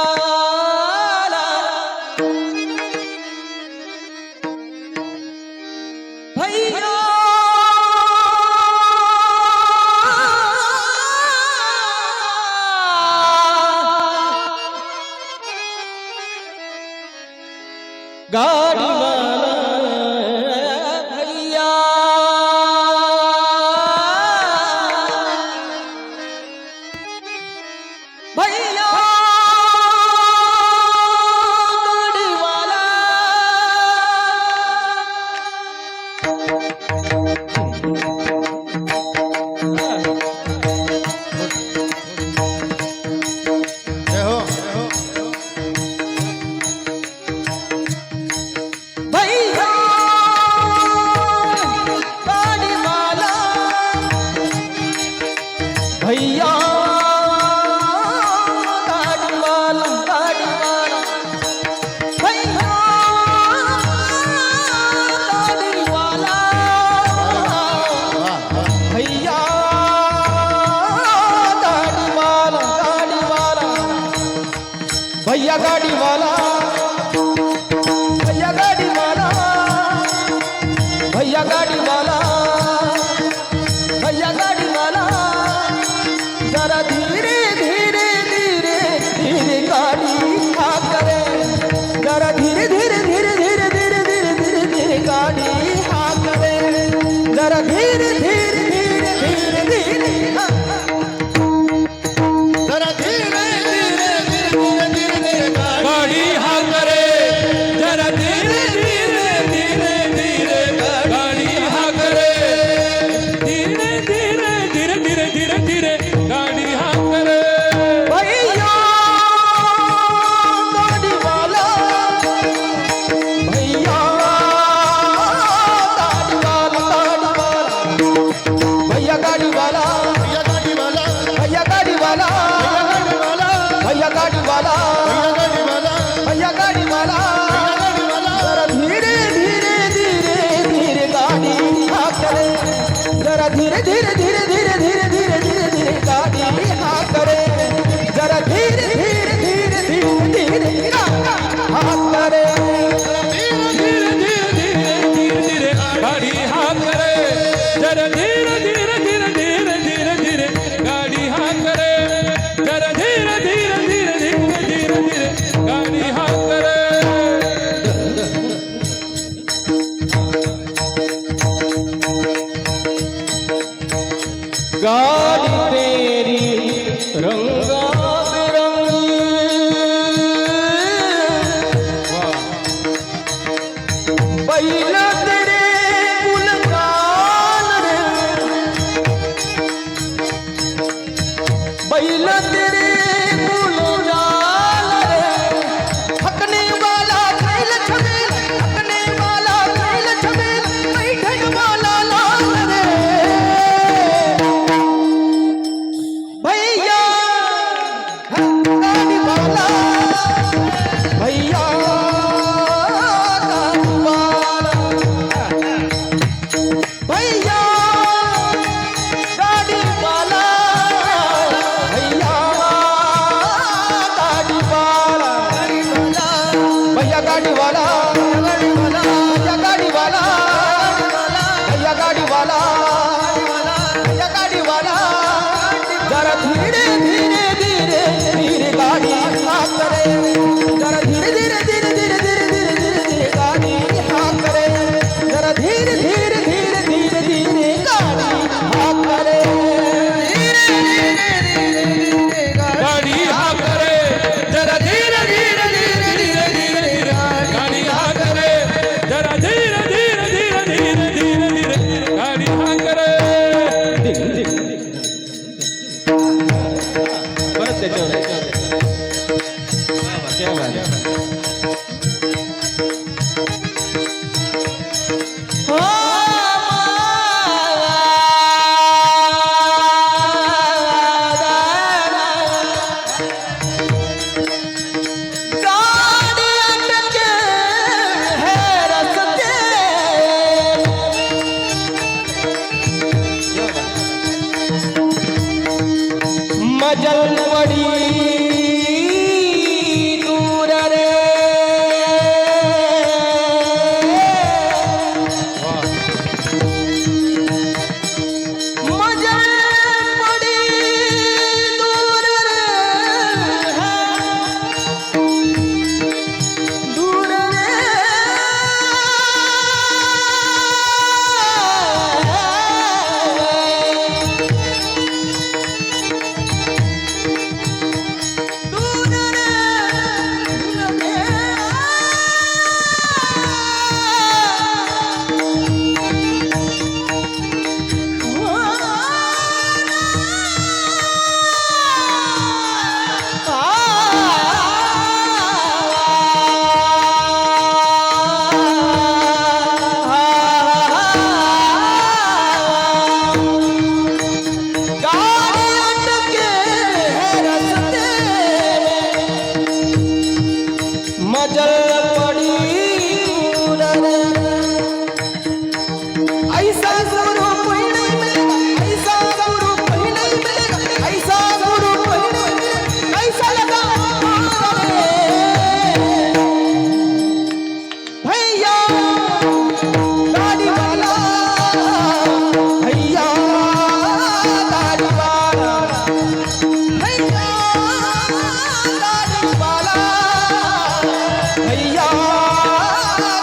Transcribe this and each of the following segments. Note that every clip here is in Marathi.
गाडीवाला भैया गाडीवाला भैया भैया गाडीवाला जय हो भैया गाडीवाला भैया गाडीवाला गाडीवाला भैया गाडीवाला भैया गाडीवाला गाडीवाला भैया गाडीवाला भैया गाडीवाला भैया गाडीवाला भैया गाडीवाला जरा धीरे धीरे धीरे धीरे गाड़ी हाँ करे जरा धीरे धीरे धीरे धीरे धीरे धीरे धीरे धीरे गाड़ी हाँ करे जरा धीरे धीरे धीरे धीरे धीरे हाँ। जरा धीरे धीरे धीरे धीरे धीरे गाड़ी हाँ करे जरा धीरे धीरे धीरे धीरे गाड़ी हाँ करे धीरे धीरे धीरे धीरे धीरे धीरे गाड़ी हाँ करे भैया गाडीवाला भैया गाडीवाला गाडीवाला भैया गाडीवाला भैया गाडीवाला भैया भैया गाडीवाला गाडीवाला भैया गाडीवाला भैया गाडीवाला जरा धीरे धीरे धीरे धीरे गाड़ी हाँ करे जरा धीरे धीरे धीरे धीरे धीरे धीरे धीरे धीरे गाड़ी हाँ करे जरा धीरे धीरे धीरे धीरे धीरे हाँ करे धीरे धीरे धीरे धीरे धीरे गाड़ी हाँ करे जरा धीरे धीरे धीरे धीरे धीरे धीरे गाड़ी हाँ करे जरा धीरे धीरे धीरे धीरे धीरे धीरे गाड़ी हाँ करे गाड़ी तेरी रंगा बिरंगी बैला तेरे गुलगान रे बैला तेरे गुलगान रे हकने वाला खैल छबेल हकने वाला खैल छबेल बैठक वाला लाल रे मजल पड़ी दूर रे मजल पड़ी दूर रे दूर रे मजल पड़ी दूर रे ऐसा गुरु कोई नहीं मिलेगा ऐसा गुरु कोई नहीं मिलेगा ऐसा गुरु कोई नहीं मिलेगा ऐसा लगा भैया गाड़ी वाला भैया गाड़ी वाला भैया गाड़ी वाला भैया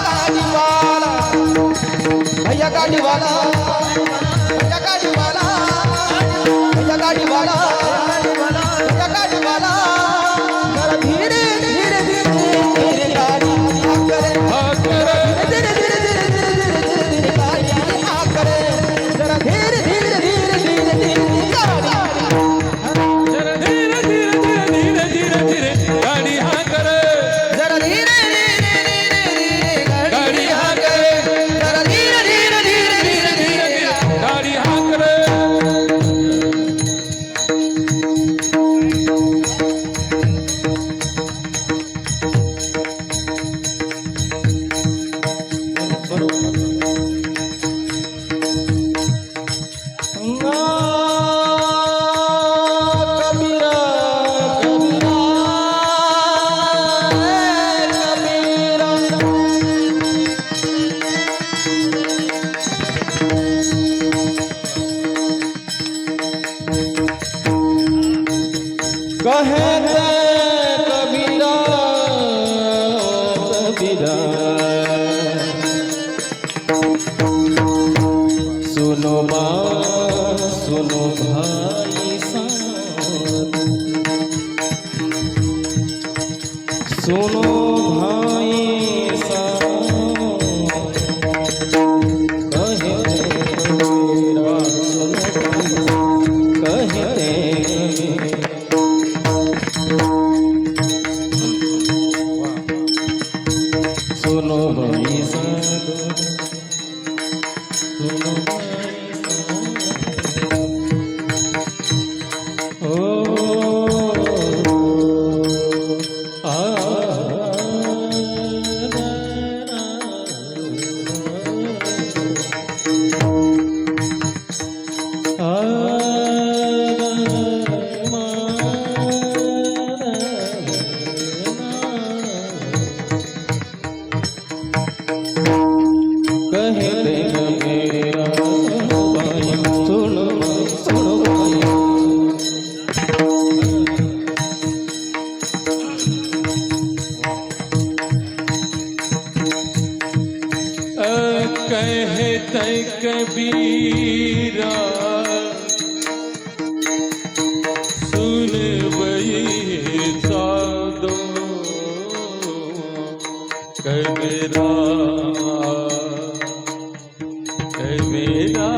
गाड़ी वाला भैया गाड़ी वाला भैया गाड़ी वाला भैया गाड़ी वाला भैया गाड़ी वाला जरा धीरे धीरे धीरे धीरे गाड़ी करे धीरे धीरे धीरे धीरे धीरे धीरे गाड़ी करे जरा धीरे धीरे धीरे धीरे धीरे गाड़ी जरा धीरे धीरे धीरे धीरे धीरे धीरे गाड़ी हाँ करे जरा धीरे धीरे धीरे धीरे गाड़ी हाँ करे जरा धीरे धीरे धीरे धीरे धीरे गाड़ी हाँ करे कबीरा कबीरा कहते कबीरा कबीरा सुनो माँ सुनो भाई साथ सुनो भाई साथ कहते कबीरा सुनो कहते कबीरा सुनो भाई साधु सुनो भाई साधु ओ आ कहते कबीरा सुनो भाई सुनो भाई सुनो भाई कहते कबीरा सुन वही साधो कबीरा कबीरा